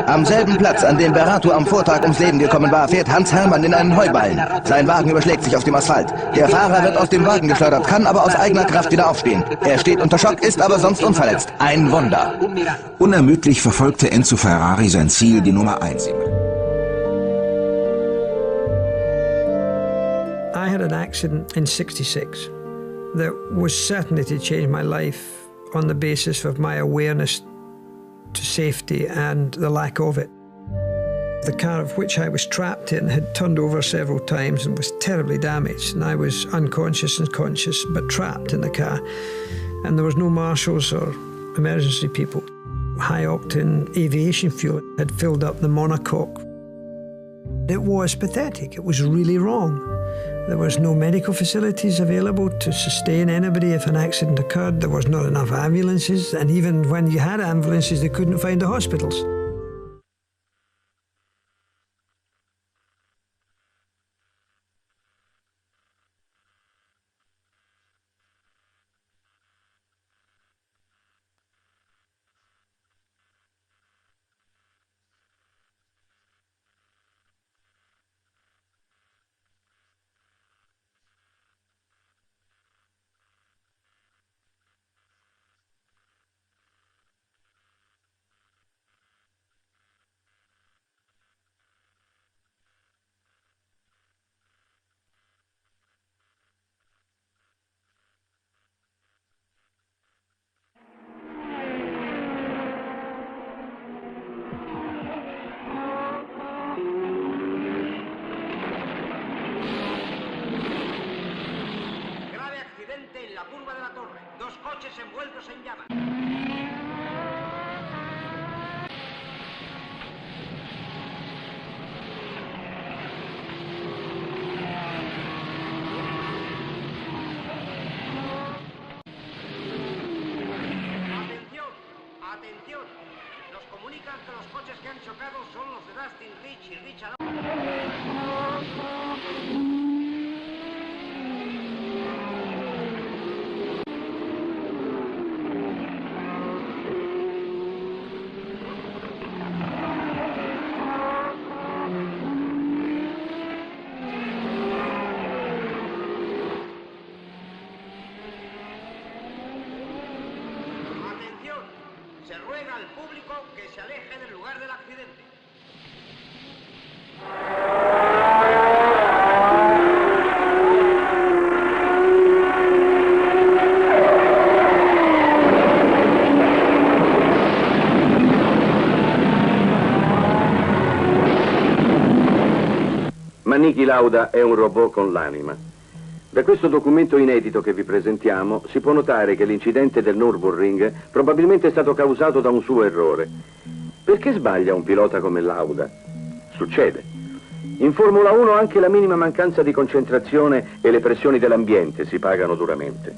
Am selben Platz, an dem Berhard am Vortag ums Leben gekommen war, fährt Hans Hermann in einen Heuballen. Sein Wagen überschlägt sich auf dem Asphalt. Der Fahrer wird aus dem Wagen geschleudert, kann aber aus eigener Kraft wieder aufstehen. Er steht unter Schock, ist aber sonst unverletzt. Ein Wunder. Unermüdlich verfolgte Enzo Ferrari sein Ziel, die Nummer 1. I had an accident in '66 that was certainly to change my life on the basis of my awareness to safety and the lack of it. The car of which I was trapped in had turned over several times and was terribly damaged, and I was unconscious and conscious but trapped in the car, and there was no marshals or emergency people. High-octane aviation fuel had filled up the Monaco. It was pathetic. It was really wrong. There was no medical facilities available to sustain anybody if an accident occurred. There was not enough ambulances, and even when you had ambulances, they couldn't find the hospitals. En la curva de la torre, 2 coches envueltos en llamas. Atención, atención. Nos comunican que los coches que han chocado son los de Dustin Rich y Richard. Se ruega al público que se aleje del lugar del accidente. Ma Niki Lauda è un robot con l'anima. Da questo documento inedito che vi presentiamo si può notare che l'incidente del Nürburgring probabilmente è stato causato da un suo errore. Perché sbaglia un pilota come Lauda? Succede. In Formula 1 anche la minima mancanza di concentrazione e le pressioni dell'ambiente si pagano duramente.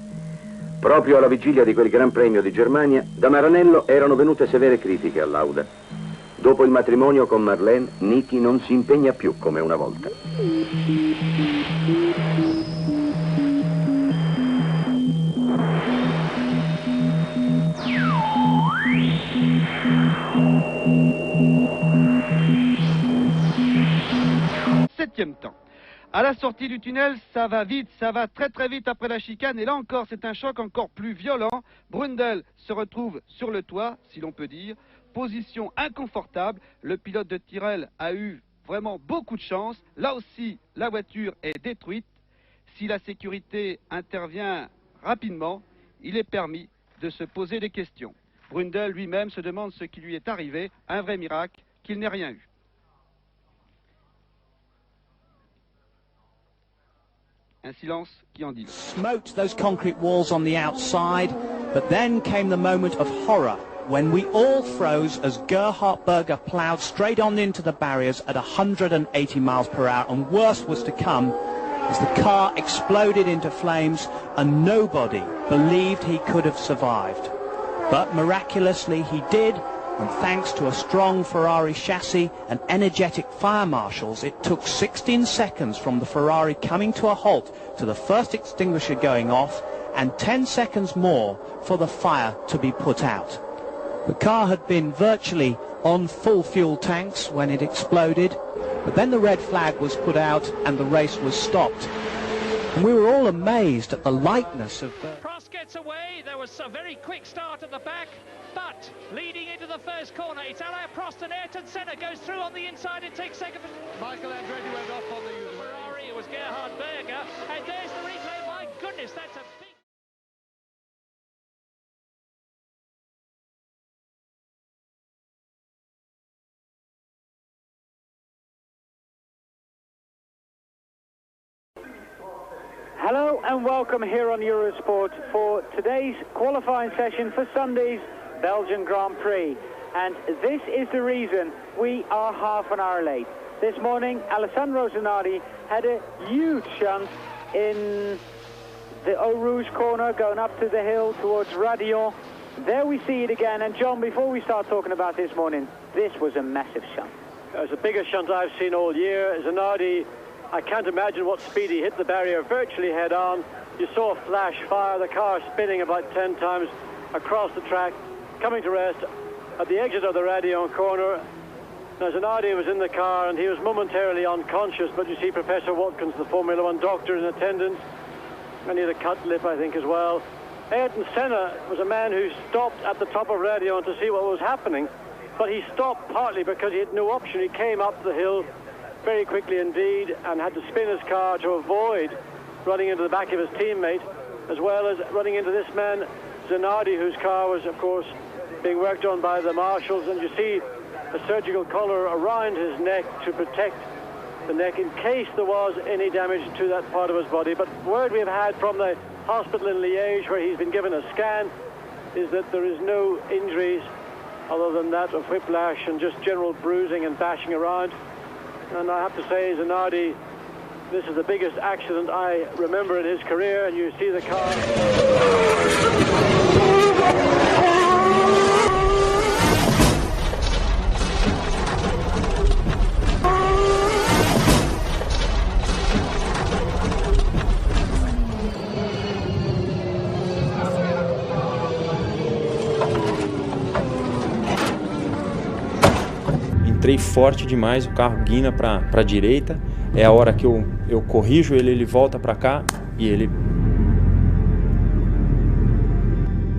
Proprio alla vigilia di quel Gran Premio di Germania, da Maranello erano venute severe critiche a Lauda. Dopo il matrimonio con Marlene, Niki non si impegna più come una volta. Septième temps. À la sortie du tunnel, ça va vite, ça va très très vite après la chicane. Et là encore, c'est un choc encore plus violent. Brundle se retrouve sur le toit, si l'on peut dire. Position inconfortable. Le pilote de Tyrrell a eu vraiment beaucoup de chance. Là aussi, la voiture est détruite. Si la sécurité intervient rapidement, il est permis de se poser des questions. Brundle lui-même se demande ce qui lui est arrivé. Un vrai miracle qu'il n'ait rien eu. Un silence qui en dit long. Smoked those concrete walls on the outside, but then came the moment of horror when we all froze as Gerhard Berger ploughed straight on into the barriers at 180 miles per hour, and worse was to come as the car exploded into flames and nobody believed he could have survived. But miraculously he did, and thanks to a strong Ferrari chassis and energetic fire marshals, it took 16 seconds from the Ferrari coming to a halt to the first extinguisher going off, and 10 seconds more for the fire to be put out. The car had been virtually on full fuel tanks when it exploded, but then the red flag was put out and the race was stopped. And we were all amazed at the lightness of Prost gets away. There was a very quick start at the back, but leading into the first corner, it's Alain Prost and Ayrton Senna goes through on the inside and takes second. Michael Andretti went off on the Ferrari. It was Gerhard Berger, and there's the replay. My goodness, that's a big... Hello and welcome here on Eurosport for today's qualifying session for Sunday's Belgian Grand Prix. And this is the reason we are half an hour late. This morning, Alessandro Zanardi had a huge shunt in the Eau Rouge corner going up to the hill towards Radion. There we see it again. And John, before we start talking about this morning, this was a massive shunt. It was the biggest shunt I've seen all year. Zanardi, I can't imagine what speed he hit the barrier virtually head on. You saw a flash fire, the car spinning about 10 times across the track, coming to rest at the exit of the Radion corner. Now Zanardi was in the car and he was momentarily unconscious, but you see Professor Watkins, the Formula One doctor, in attendance, and he had a cut lip, I think, as well. Ayrton Senna was a man who stopped at the top of Radion to see what was happening, but he stopped partly because he had no option. He came up the hill very quickly indeed and had to spin his car to avoid running into the back of his teammate, as well as running into this man Zanardi, whose car was of course being worked on by the marshals. And you see a surgical collar around his neck to protect the neck in case there was any damage to that part of his body. But word we've had from the hospital in Liège, where he's been given a scan, is that there is no injuries other than that of whiplash and just general bruising and bashing around. And I have to say, Zanardi, this is the biggest accident I remember in his career, and you see the car. Entrei forte demais, o carro guina para a direita, é a hora que eu corrijo ele volta para cá e ele...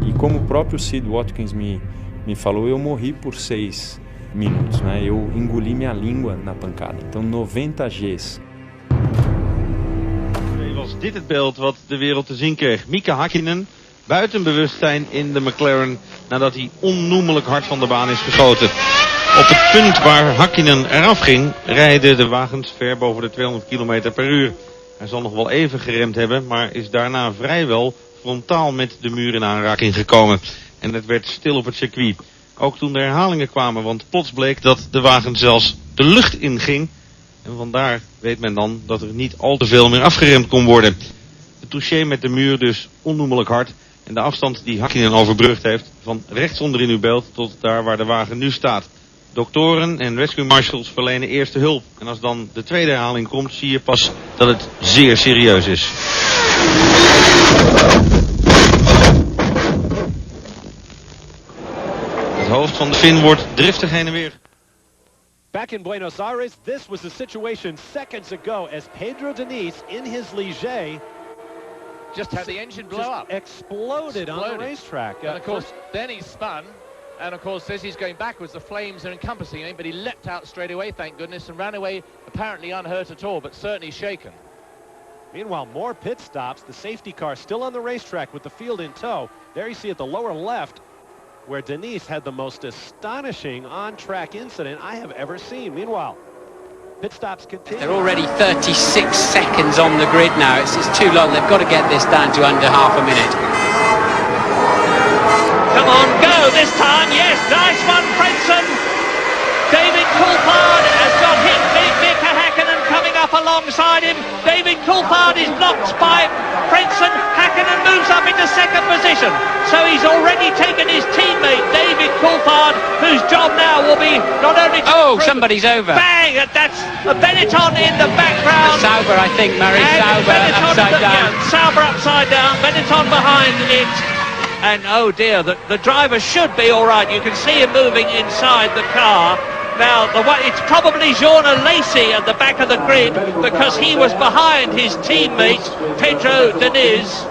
E como o próprio Sid Watkins me falou, eu morri por 6 minutos, né? Eu engoli minha língua na pancada, então 90 G's. Was dit het beeld wat de wereld te zien kreeg? Mika Häkkinen buiten bewustzijn in de McLaren nadat hij onnoemelijk hard van de baan is geschoten. Op het punt waar Häkkinen eraf ging, rijden de wagens ver boven de 200 km per uur. Hij zal nog wel even geremd hebben, maar is daarna vrijwel frontaal met de muur in aanraking gekomen. En het werd stil op het circuit. Ook toen de herhalingen kwamen, want plots bleek dat de wagen zelfs de lucht inging. En vandaar weet men dan dat er niet al te veel meer afgeremd kon worden. De touché met de muur dus onnoemelijk hard. En de afstand die Häkkinen overbrugd heeft, van rechtsonder in uw beeld tot daar waar de wagen nu staat. Doktoren en rescue marshals verlenen eerste hulp. En als dan de tweede herhaling komt, zie je pas dat het zeer serieus is. Het hoofd van de Fin wordt driftig heen en weer. Back in Buenos Aires, this was the situation seconds ago as Pedro Diniz in his Ligier just had the engine blow up. Exploded on the racetrack. And of course, then he spun. And of course, as he's going backwards, the flames are encompassing him, but he leapt out straight away, thank goodness, and ran away apparently unhurt at all, but certainly shaken. Meanwhile, more pit stops. The safety car still on the racetrack with the field in tow. There you see at the lower left where Diniz had the most astonishing on-track incident I have ever seen. Meanwhile, pit stops continue. They're already 36 seconds on the grid now. It's too long. They've got to get this down to under half a minute. Come on, go this time, yes, nice one, Frentzen. David Coulthard has got hit, Mika Häkkinen coming up alongside him. David Coulthard is blocked by Frentzen. Häkkinen moves up into second position. So he's already taken his teammate, David Coulthard, whose job now will be not only to... Oh, somebody's over. Bang, that's a Benetton in the background. Sauber, I think, Murray. Sauber upside down. Sauber upside down, Benetton behind it. and oh dear, the driver should be all right. You can see him moving inside the car. Now, it's probably Jean Lacey at the back of the grid because he was behind his teammate, Pedro Diniz.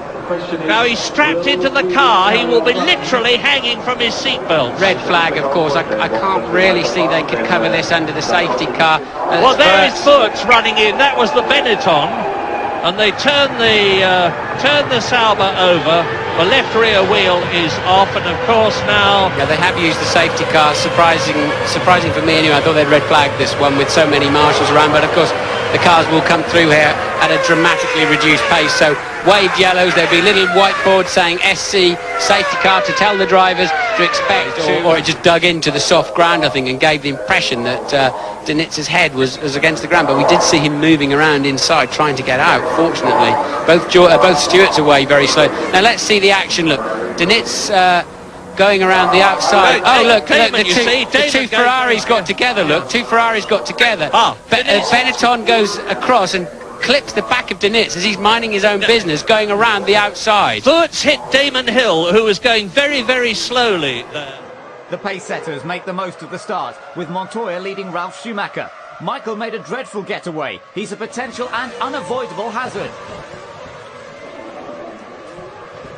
Now he's strapped into the car. He will be literally hanging from his seatbelt. Red flag, of course. I can't really see they could cover this under the safety car. Well, there is Furtz running in. That was the Benetton. And they turn the Sauber over. The left rear wheel is off, and of course now... Yeah, they have used the safety car. Surprising for me anyway. I thought they'd red flag this one with so many marshals around, but of course the cars will come through here at a dramatically reduced pace. So waved yellows, there'll be little whiteboards saying SC safety car to tell the drivers to expect, or it just dug into the soft ground, I think, and gave the impression that Dinitz's head was against the ground. But we did see him moving around inside trying to get out. Fortunately, both Stewarts away very slow. Now let's see the action. Look, Dinitz going around the outside. Look, the two Ferraris got together. Look, two Ferraris got together. Benetton goes across and clips the back of Diniz as he's minding his own business, going around the outside. Furtz hit Damon Hill, who was going very, very slowly there. The pace setters make the most of the start, with Montoya leading Ralf Schumacher. Michael made a dreadful getaway. He's a potential and unavoidable hazard.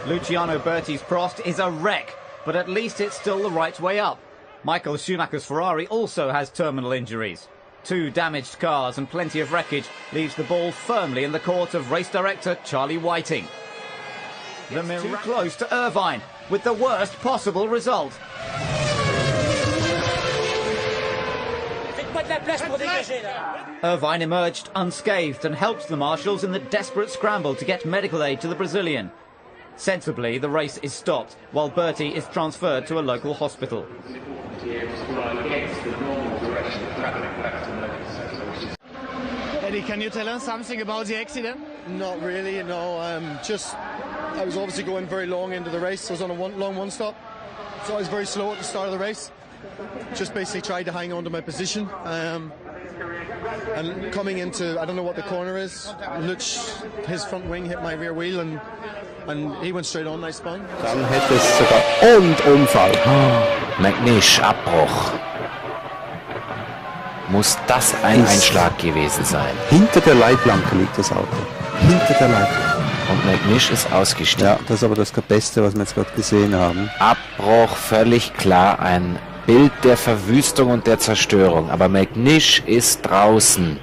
Luciano Berti's Prost is a wreck, but at least it's still the right way up. Michael Schumacher's Ferrari also has terminal injuries. 2 damaged cars and plenty of wreckage leaves the ball firmly in the court of race director Charlie Whiting. It's too close to Irvine, with the worst possible result. Irvine emerged unscathed and helped the marshals in the desperate scramble to get medical aid to the Brazilian. Sensibly, the race is stopped, while Berti is transferred to a local hospital. Eddie, can you tell us something about the accident? Not really, no. I was obviously going very long into the race. I was on a long one-stop, so I was very slow at the start of the race. Just basically tried to hang on to my position. And coming into, I don't know what the corner is, his front wing hit my rear wheel and he went straight on, I spun. Dann hätte es sogar und Unfall. McNish, Abbruch. Muss das ein Einschlag gewesen sein? Hinter der Leitplanke liegt das Auto. Hinter der Leitplanke. Und McNish ist ausgestiegen. Ja, das ist aber das Beste, was wir jetzt gerade gesehen haben. Abbruch, völlig klar. Ein Bild der Verwüstung und der Zerstörung. Aber McNish ist draußen.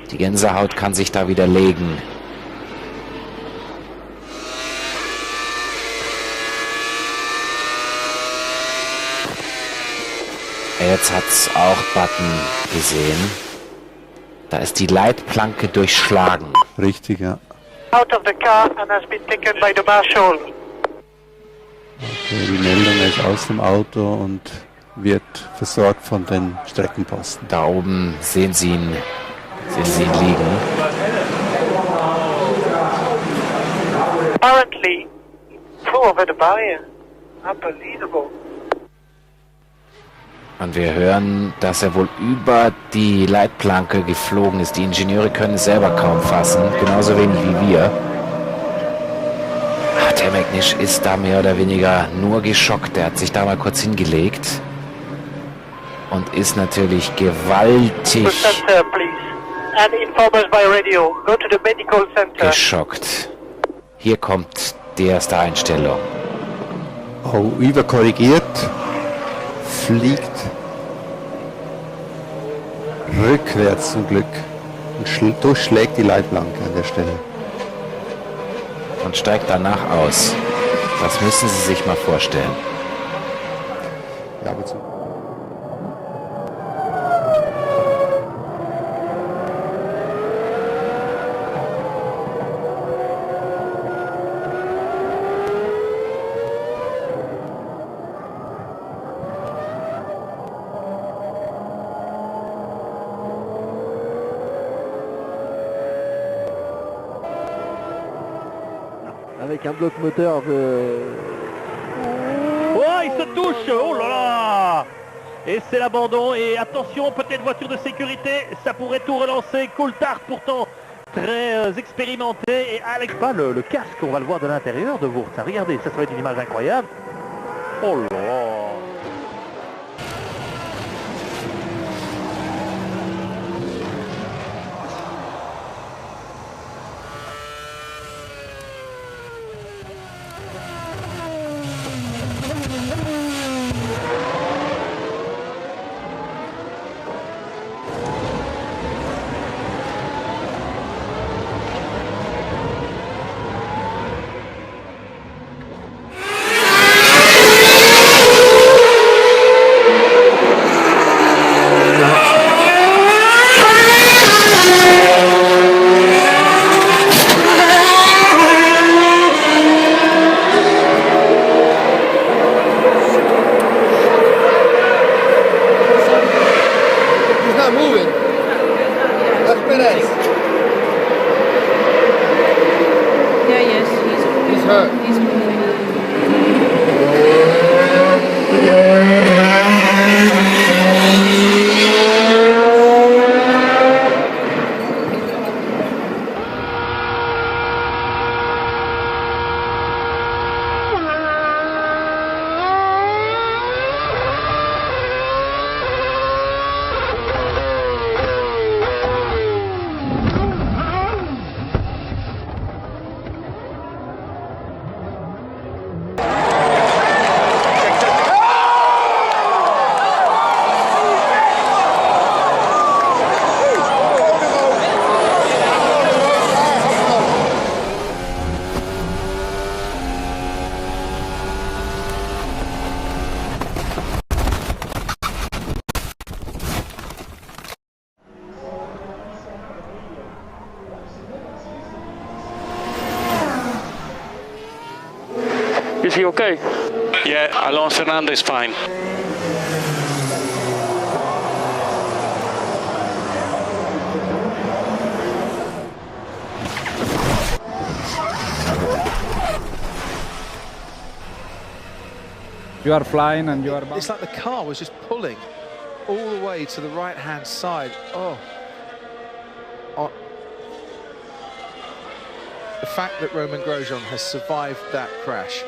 Die Gänsehaut kann sich da wieder legen. Jetzt hat's auch Button gesehen. Da ist die Leitplanke durchschlagen. Richtig, ja. Out of the car and has been taken by the marshal. Okay, die Meldung ist aus dem Auto und wird versorgt von den Streckenposten. Da oben sehen Sie ihn liegen. Apparently, flew over the barrier. Unbelievable. Und wir hören, dass er wohl über die Leitplanke geflogen ist. Die Ingenieure können es selber kaum fassen, genauso wenig wie wir. Der McNish ist da mehr oder weniger nur geschockt. Er hat sich da mal kurz hingelegt und ist natürlich gewaltig geschockt. Hier kommt die erste Einstellung. Oh, überkorrigiert. Fliegt rückwärts zum Glück und durchschlägt die Leitplanke an der Stelle. Und steigt danach aus. Das müssen Sie sich mal vorstellen. Ja, aber avec un bloc moteur. Oh, il se touche. Oh là là. Et c'est l'abandon. Et attention, peut-être voiture de sécurité. Ça pourrait tout relancer. Coulthard pourtant Très expérimenté et Alex, pas le casque, on va le voir de l'intérieur de Wurz. Regardez, ça va être une image incroyable. Oh là là. Is he okay? Yeah, Alonso Fernando is fine. You are flying and you are... It's like the car was just pulling all the way to the right-hand side. Oh. The fact that Romain Grosjean has survived that crash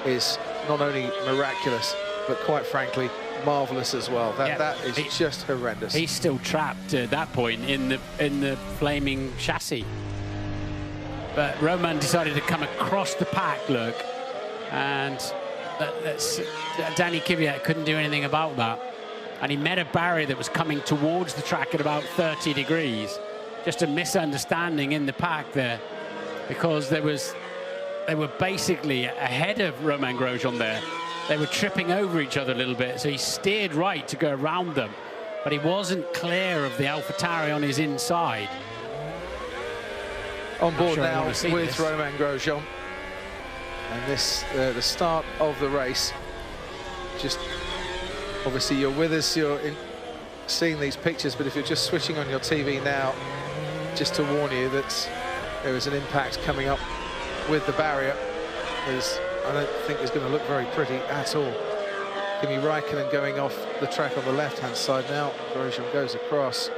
is not only miraculous, but quite frankly, marvellous as well. That is just horrendous. He's still trapped at that point in the flaming chassis. But Romain decided to come across the pack, look, and Danny Kvyat couldn't do anything about that. And he met a barrier that was coming towards the track at about 30 degrees. Just a misunderstanding in the pack there, because they were basically ahead of Romain Grosjean there. They were tripping over each other a little bit, so he steered right to go around them, but he wasn't clear of the AlphaTauri on his inside. On board now with Romain Grosjean, and this the start of the race. Just obviously you're with us, you're seeing these pictures, but if you're just switching on your TV now, just to warn you that there is an impact coming up with the barrier. I don't think it's going to look very pretty at all. Kimi Räikkönen going off the track on the left-hand side now. Grosjean goes across,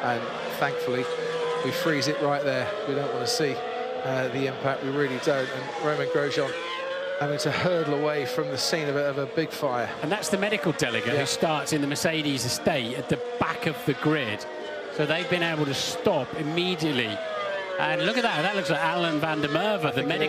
and thankfully we freeze it right there. We don't want to see the impact, we really don't. And Romain Grosjean having to hurdle away from the scene of a big fire. And that's the medical delegate who starts in the Mercedes estate at the back of the grid. So they've been able to stop immediately. And look at that, that looks like Alan van der Merwe, the medical